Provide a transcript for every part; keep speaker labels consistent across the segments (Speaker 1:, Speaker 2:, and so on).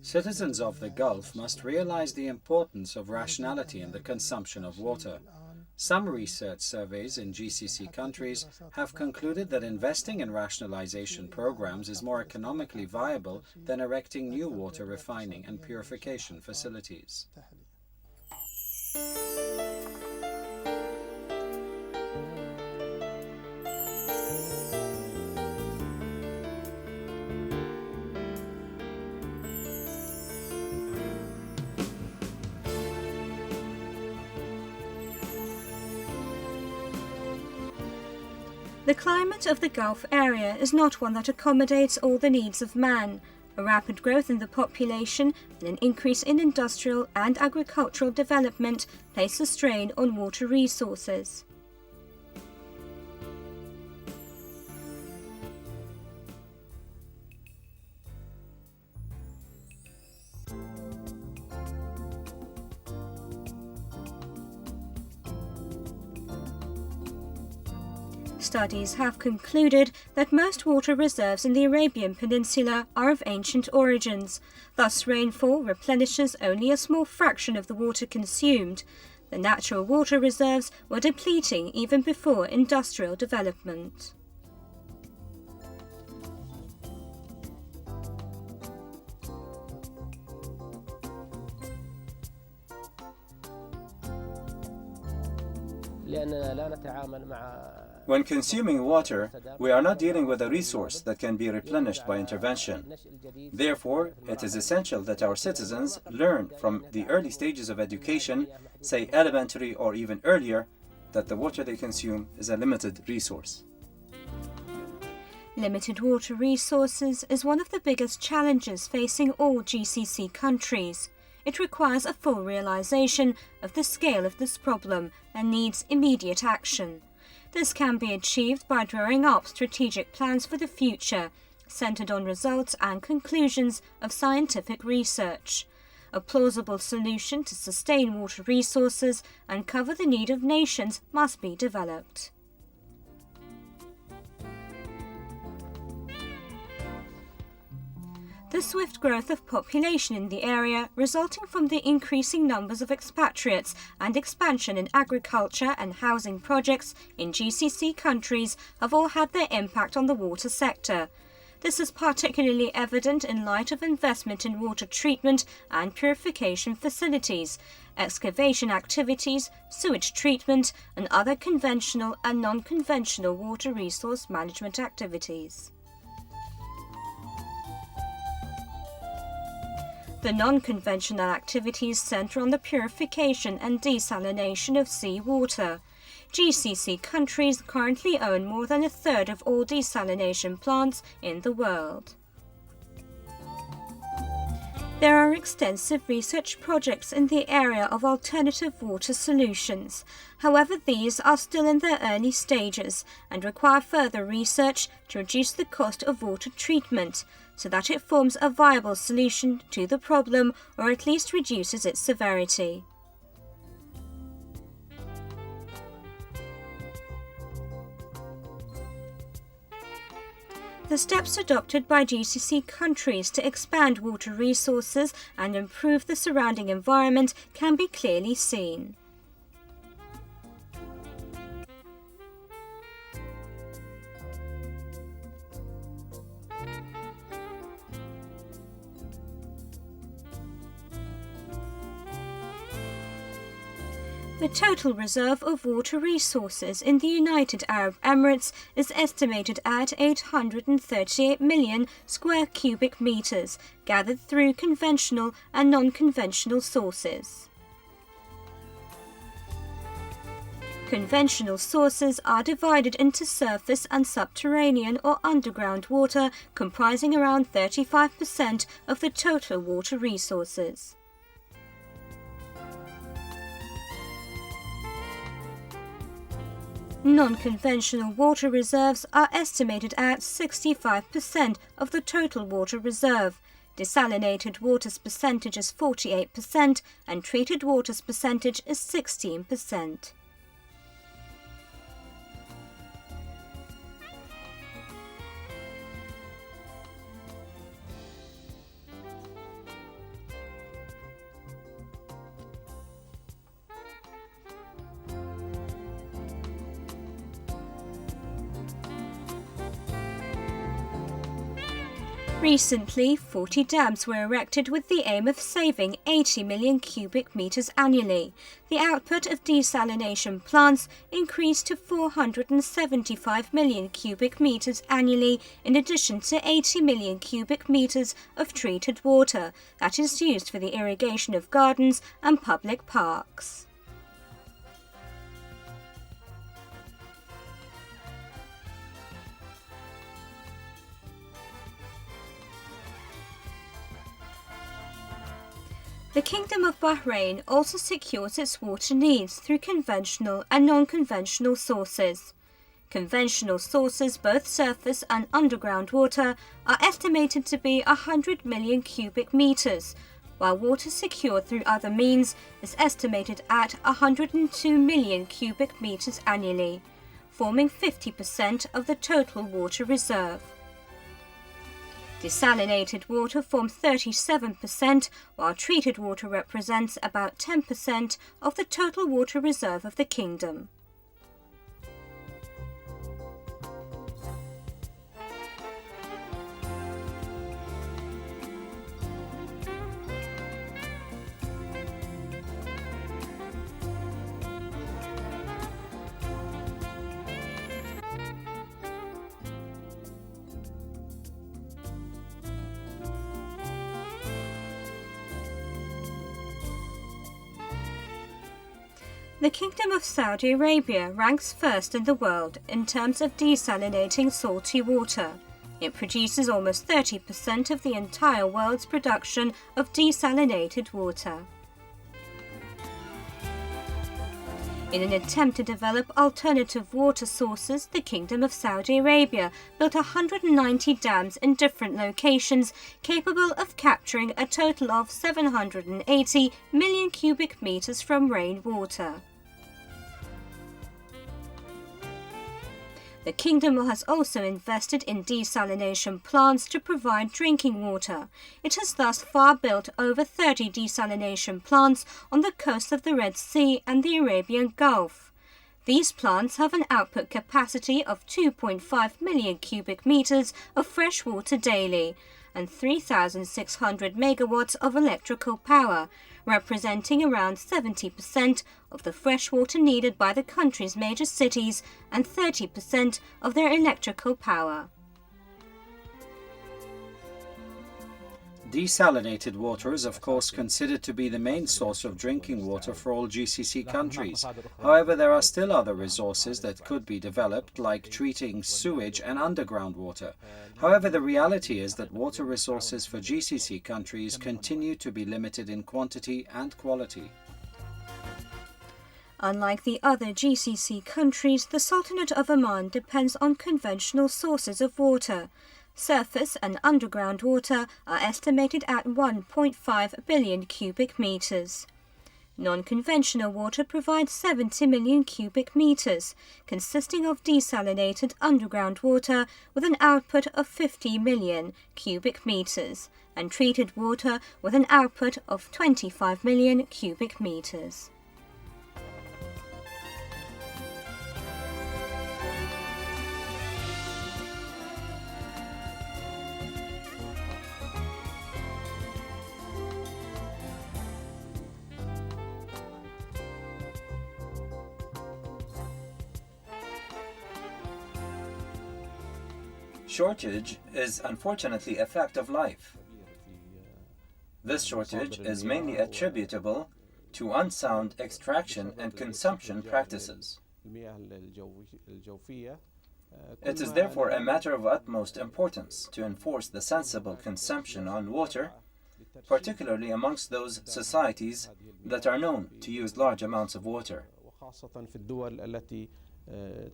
Speaker 1: Citizens of the Gulf must realize the importance of rationality in the consumption of water. Some research surveys in GCC countries have concluded that investing in rationalization programs is more economically viable than erecting new water refining and purification facilities.
Speaker 2: The climate of the Gulf area is not one that accommodates all the needs of man. A rapid growth in the population and an increase in industrial and agricultural development place a strain on water resources. Studies have concluded that most water reserves in the Arabian Peninsula are of ancient origins. Thus, rainfall replenishes only a small fraction of the water consumed. The natural water reserves were depleting even before industrial development.
Speaker 3: When consuming water, we are not dealing with a resource that can be replenished by intervention. Therefore, it is essential that our citizens learn from the early stages of education, say elementary or even earlier, that the water they consume is a limited resource.
Speaker 2: Limited water resources is one of the biggest challenges facing all GCC countries. It requires a full realization of the scale of this problem and needs immediate action. This can be achieved by drawing up strategic plans for the future, centered on results and conclusions of scientific research. A plausible solution to sustain water resources and cover the need of nations must be developed. The swift growth of population in the area, resulting from the increasing numbers of expatriates and expansion in agriculture and housing projects in GCC countries, have all had their impact on the water sector. This is particularly evident in light of investment in water treatment and purification facilities, excavation activities, sewage treatment, and other conventional and non-conventional water resource management activities. The non-conventional activities center on the purification and desalination of seawater. GCC countries currently own more than a third of all desalination plants in the world. There are extensive research projects in the area of alternative water solutions. However, these are still in their early stages and require further research to reduce the cost of water treatment, so that it forms a viable solution to the problem or at least reduces its severity. The steps adopted by GCC countries to expand water resources and improve the surrounding environment can be clearly seen. The total reserve of water resources in the United Arab Emirates is estimated at 838 million square cubic meters, gathered through conventional and non-conventional sources. Conventional sources are divided into surface and subterranean or underground water, comprising around 35% of the total water resources. Non-conventional water reserves are estimated at 65% of the total water reserve. Desalinated water's percentage is 48% and treated water's percentage is 16%. Recently, 40 dams were erected with the aim of saving 80 million cubic meters annually. The output of desalination plants increased to 475 million cubic meters annually, in addition to 80 million cubic meters of treated water that is used for the irrigation of gardens and public parks. The Kingdom of Bahrain also secures its water needs through conventional and non-conventional sources. Conventional sources, both surface and underground water, are estimated to be 100 million cubic meters, while water secured through other means is estimated at 102 million cubic meters annually, forming 50% of the total water reserve. Desalinated water forms 37%, while treated water represents about 10% of the total water reserve of the kingdom. The Kingdom of Saudi Arabia ranks first in the world in terms of desalinating salty water. It produces almost 30% of the entire world's production of desalinated water. In an attempt to develop alternative water sources, the Kingdom of Saudi Arabia built 190 dams in different locations capable of capturing a total of 780 million cubic meters from rainwater. The kingdom has also invested in desalination plants to provide drinking water. It has thus far built over 30 desalination plants on the coast of the Red Sea and the Arabian Gulf. These plants have an output capacity of 2.5 million cubic meters of fresh water daily and 3,600 megawatts of electrical power, representing around 70% of the fresh water needed by the country's major cities and 30% of their electrical power.
Speaker 1: Desalinated water is of course considered to be the main source of drinking water for all GCC countries. However, there are still other resources that could be developed, like treating sewage and underground water. However, the reality is that water resources for GCC countries continue to be limited in quantity and quality.
Speaker 2: Unlike the other GCC countries, the Sultanate of Oman depends on conventional sources of water. Surface and underground water are estimated at 1.5 billion cubic meters. Non-conventional water provides 70 million cubic meters, consisting of desalinated underground water with an output of 50 million cubic meters, and treated water with an output of 25 million cubic meters.
Speaker 3: Shortage is unfortunately a fact of life. This shortage is mainly attributable to unsound extraction and consumption practices. It is therefore a matter of utmost importance to enforce the sensible consumption on water, particularly amongst those societies that are known to use large amounts of water.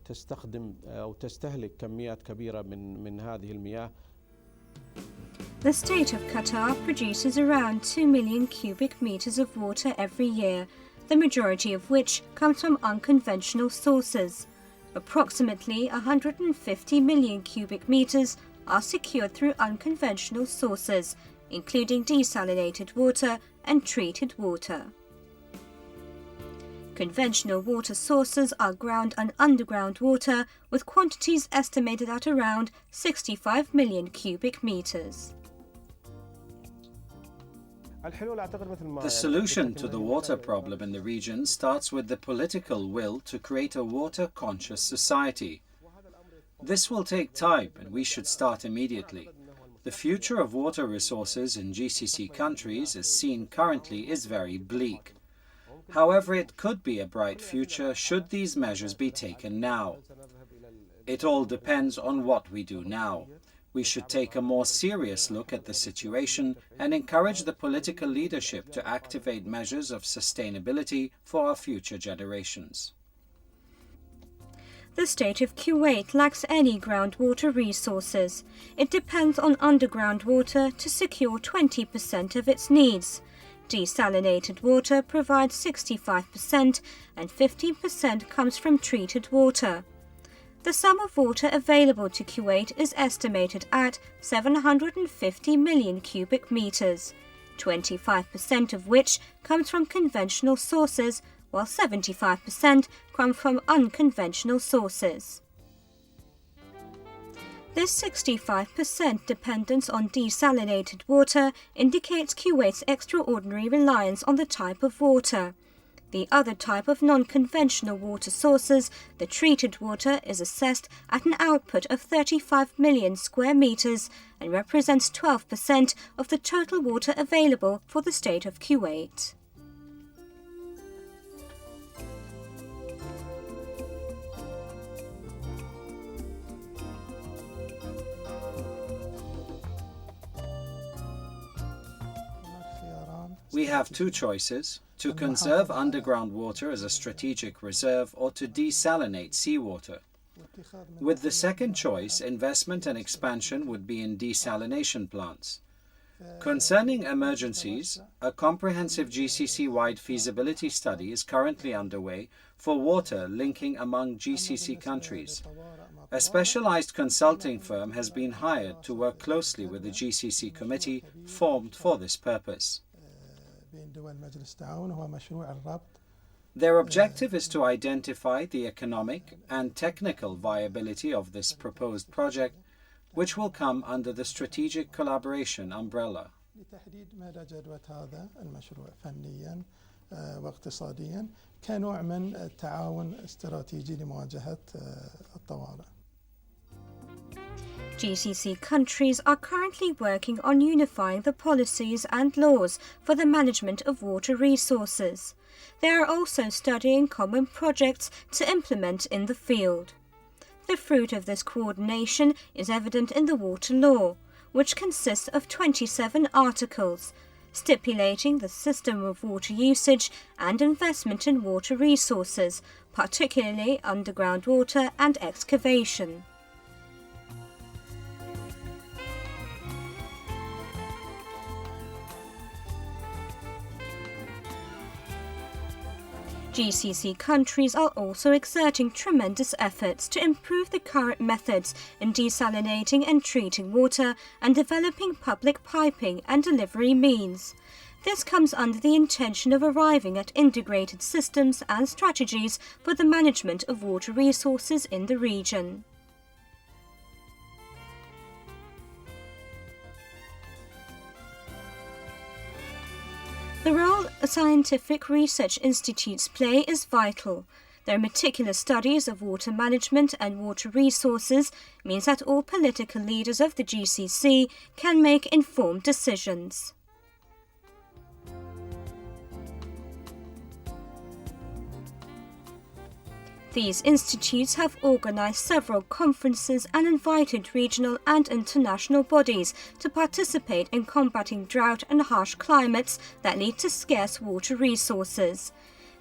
Speaker 4: تستخدم أو تستهلك كميات كبيرة من هذه المياه.
Speaker 2: The state of Qatar produces around 2 million cubic meters of water every year, the majority of which comes from unconventional sources. Approximately 150 million cubic meters are secured through unconventional sources, including desalinated water and treated water. Conventional water sources are ground and underground water, with quantities estimated at around 65 million cubic meters.
Speaker 1: The solution to the water problem in the region starts with the political will to create a water-conscious society. This will take time, and we should start immediately. The future of water resources in GCC countries, as seen currently, is very bleak. However, it could be a bright future should these measures be taken now. It all depends on what we do now. We should take a more serious look at the situation and encourage the political leadership to activate measures of sustainability for our future generations.
Speaker 2: The state of Kuwait lacks any groundwater resources. It depends on underground water to secure 20% of its needs. Desalinated water provides 65% and 15% comes from treated water. The sum of water available to Kuwait is estimated at 750 million cubic meters, 25% of which comes from conventional sources, while 75% come from unconventional sources. This 65% dependence on desalinated water indicates Kuwait's extraordinary reliance on the type of water. The other type of non-conventional water sources, the treated water, is assessed at an output of 35 million square meters and represents 12% of the total water available for the state of Kuwait.
Speaker 1: We have two choices: to conserve underground water as a strategic reserve or to desalinate seawater. With the second choice, investment and expansion would be in desalination plants. Concerning emergencies, a comprehensive GCC-wide feasibility study is currently underway for water linking among GCC countries. A specialized consulting firm has been hired to work closely with the GCC committee formed for this purpose. Their objective is to identify the economic and technical viability of this proposed project, which will come under the strategic collaboration umbrella.
Speaker 2: GCC countries are currently working on unifying the policies and laws for the management of water resources. They are also studying common projects to implement in the field. The fruit of this coordination is evident in the water law, which consists of 27 articles, stipulating the system of water usage and investment in water resources, particularly underground water and excavation. GCC countries are also exerting tremendous efforts to improve the current methods in desalinating and treating water and developing public piping and delivery means. This comes under the intention of arriving at integrated systems and strategies for the management of water resources in the region. The role scientific research institutes play is vital. Their meticulous studies of water management and water resources means that all political leaders of the GCC can make informed decisions. These institutes have organized several conferences and invited regional and international bodies to participate in combating drought and harsh climates that lead to scarce water resources.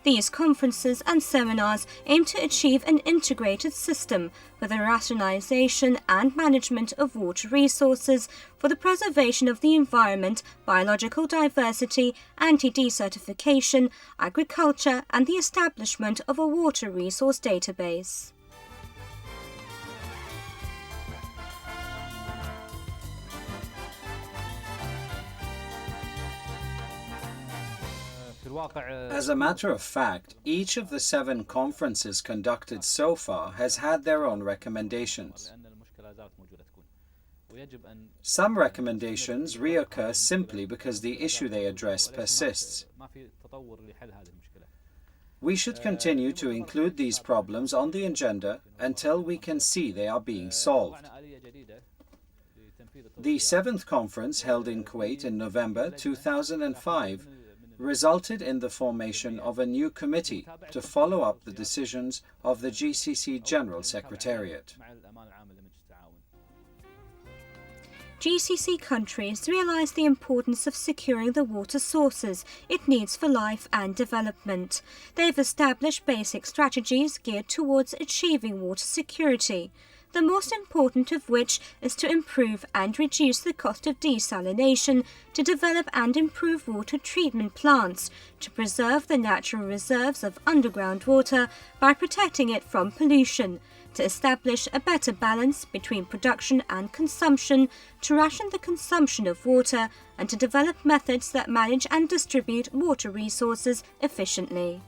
Speaker 2: These conferences and seminars aim to achieve an integrated system for the rationalization and management of water resources for the preservation of the environment, biological diversity, anti-desertification, agriculture, and the establishment of a water resource database.
Speaker 1: As a matter of fact, each of the 7 conferences conducted so far has had their own recommendations. Some recommendations reoccur simply because the issue they address persists. We should continue to include these problems on the agenda until we can see they are being solved. The 7th conference held in Kuwait in November 2005 resulted in the formation of a new committee to follow up the decisions of the GCC General Secretariat.
Speaker 2: GCC countries realise the importance of securing the water sources it needs for life and development. They've established basic strategies geared towards achieving water security, the most important of which is to improve and reduce the cost of desalination, to develop and improve water treatment plants, to preserve the natural reserves of underground water by protecting it from pollution, to establish a better balance between production and consumption, to ration the consumption of water, and to develop methods that manage and distribute water resources efficiently.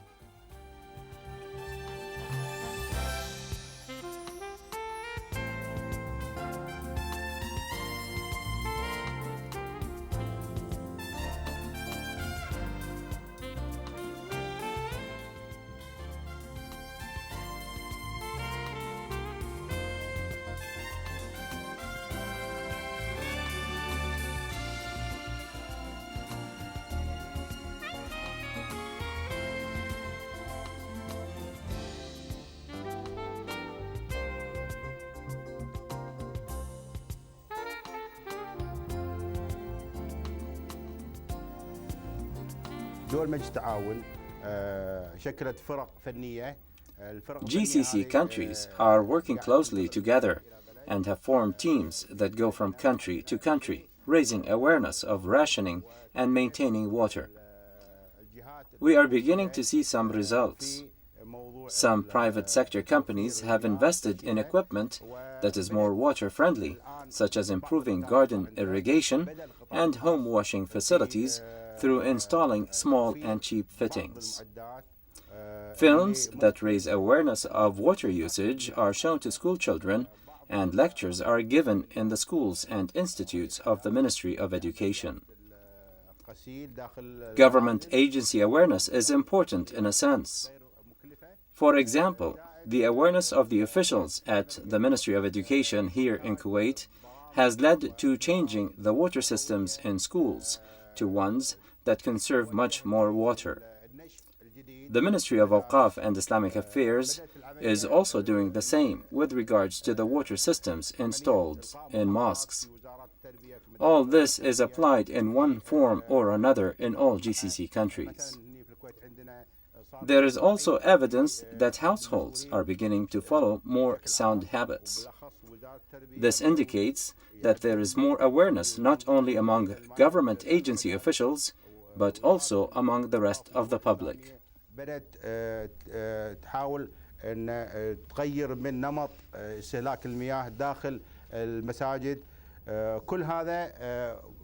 Speaker 5: دول مجلس التعاون شكلت فرق فنية.
Speaker 3: GCC countries are working closely together and have formed teams that go from country to country, raising awareness of rationing and maintaining water. We are beginning to see some results. Some private sector companies have invested in equipment that is more water-friendly, such as improving garden irrigation and home washing facilities through installing small and cheap fittings. Films that raise awareness of water usage are shown to school children, and lectures are given in the schools and institutes of the Ministry of Education. Government agency awareness is important in a sense. For example, the awareness of the officials at the Ministry of Education here in Kuwait has led to changing the water systems in schools to ones that conserve much more water. The Ministry of Awqaf and Islamic Affairs is also doing the same with regards to the water systems installed in mosques. All this is applied in one form or another in all GCC countries. There is also evidence that households are beginning to follow more sound habits. This indicates that there is more awareness not only among government agency officials, but also among the rest of the public.
Speaker 5: بدأت تحاول أن تغير من نمط استهلاك المياه داخل المساجد. كل هذا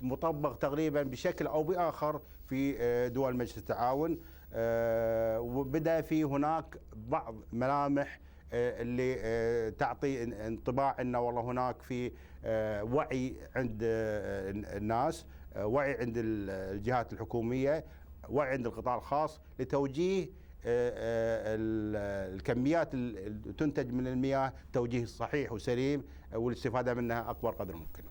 Speaker 5: مطبق تقريبا بشكل أو بآخر في دول مجلس التعاون. وبدأ في هناك بعض ملامح اللي تعطي انطباع أن والله هناك في وعي عند الناس، وعي عند الجهات الحكومية، وعي عند القطاع الخاص لتوجيه الكميات اللي تنتج من المياه توجيه صحيح وسليم والاستفادة منها أكبر قدر ممكن.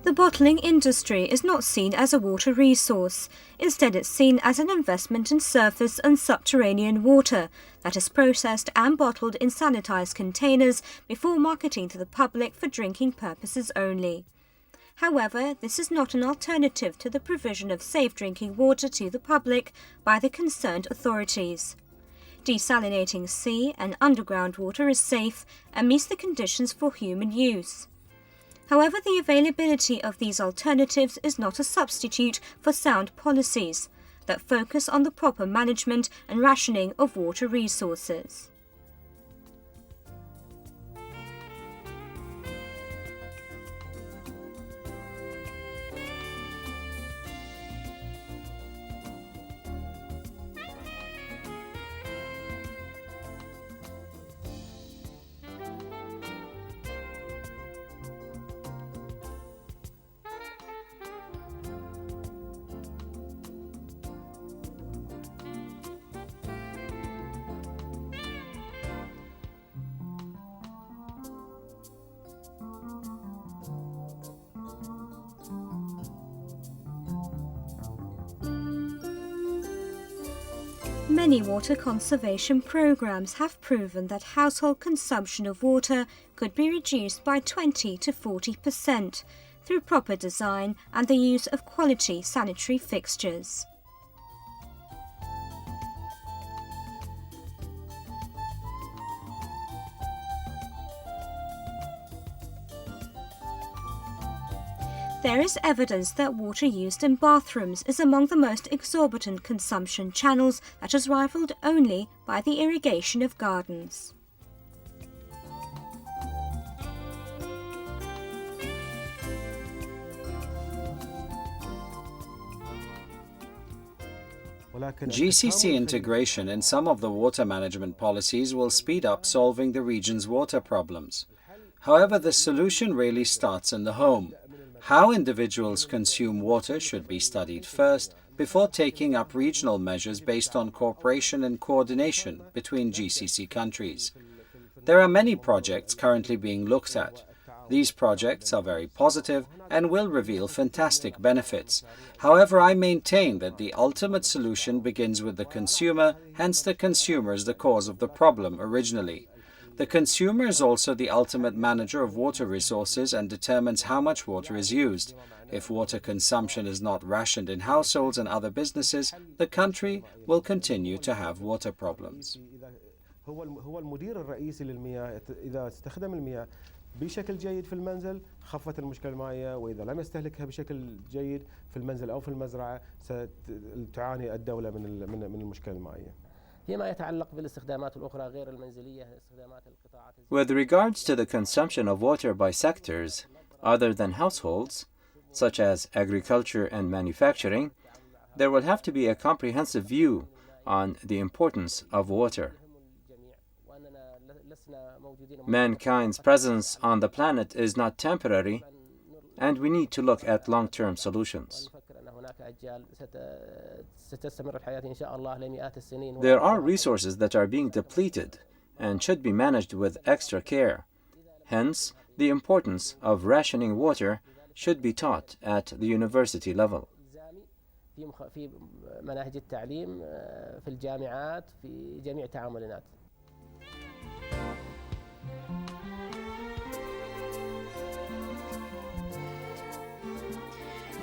Speaker 2: The bottling industry is not seen as a water resource. Instead, it's seen as an investment in surface and subterranean water that is processed and bottled in sanitized containers before marketing to the public for drinking purposes only. However, this is not an alternative to the provision of safe drinking water to the public by the concerned authorities. Desalinating sea and underground water is safe and meets the conditions for human use. However, the availability of these alternatives is not a substitute for sound policies that focus on the proper management and rationing of water resources. Many water conservation programs have proven that household consumption of water could be reduced by 20 to 40% through proper design and the use of quality sanitary fixtures. There is evidence that water used in bathrooms is among the most exorbitant consumption channels that is rivaled only by the irrigation of gardens.
Speaker 1: GCC integration in some of the water management policies will speed up solving the region's water problems. However, the solution really starts in the home. How individuals consume water should be studied first before taking up regional measures based on cooperation and coordination between GCC countries. There are many projects currently being looked at. These projects are very positive and will reveal fantastic benefits. However, I maintain that the ultimate solution begins with the consumer, hence the consumer is the cause of the problem originally. The consumer is also the ultimate manager of water resources and determines how much water is used. If water consumption is not rationed in households and other businesses, the country will continue to have water problems.
Speaker 4: هو المدير الرئيسي للمياه إذا استخدم المياه بشكل جيد في المنزل خفت المشكلة المائية، وإذا لم يستهلكها بشكل جيد في المنزل أو في المزرعة ستعاني الدولة من المشكلة المائية.
Speaker 3: With regards to the consumption of water by sectors other than households, such as agriculture and manufacturing, there will have to be a comprehensive view on the importance of water. Mankind's presence on the planet is not temporary, and we need to look at long-term solutions. There are resources that are being depleted and should be managed with extra care. Hence, the importance of rationing water should be taught at the university level.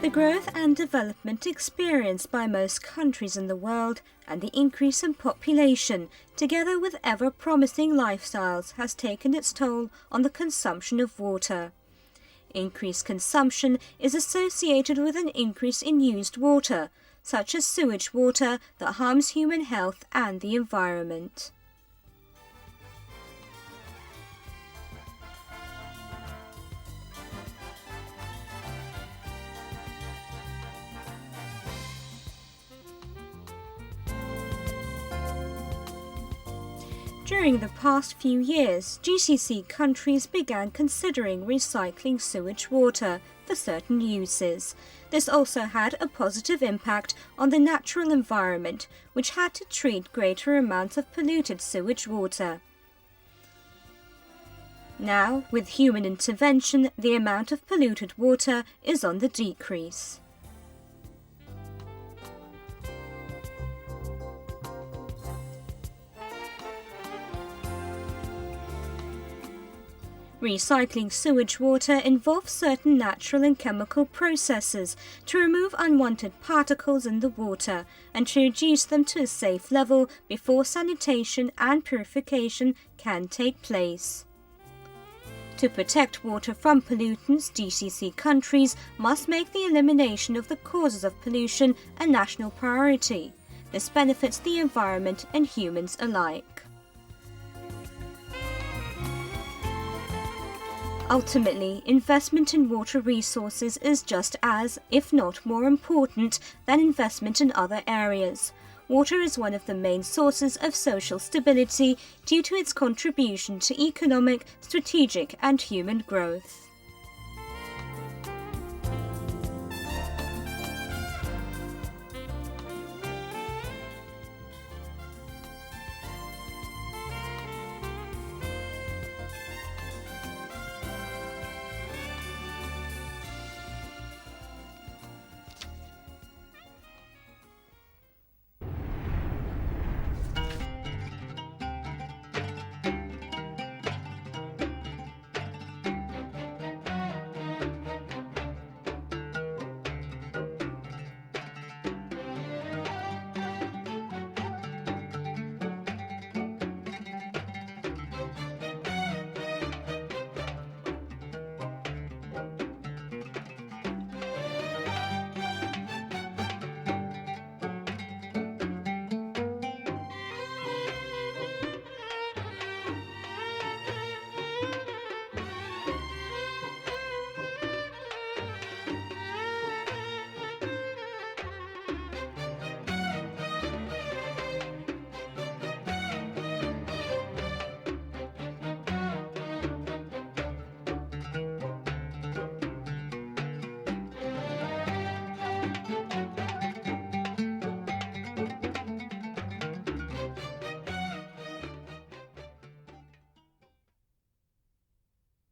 Speaker 2: The growth and development experienced by most countries in the world and the increase in population, together with ever-promising lifestyles, has taken its toll on the consumption of water. Increased consumption is associated with an increase in used water, such as sewage water that harms human health and the environment. During the past few years, GCC countries began considering recycling sewage water for certain uses. This also had a positive impact on the natural environment, which had to treat greater amounts of polluted sewage water. Now, with human intervention, the amount of polluted water is on the decrease. Recycling sewage water involves certain natural and chemical processes to remove unwanted particles in the water and to reduce them to a safe level before sanitation and purification can take place. To protect water from pollutants, GCC countries must make the elimination of the causes of pollution a national priority. This benefits the environment and humans alike. Ultimately, investment in water resources is just as, if not more important, than investment in other areas. Water is one of the main sources of social stability due to its contribution to economic, strategic, and human growth.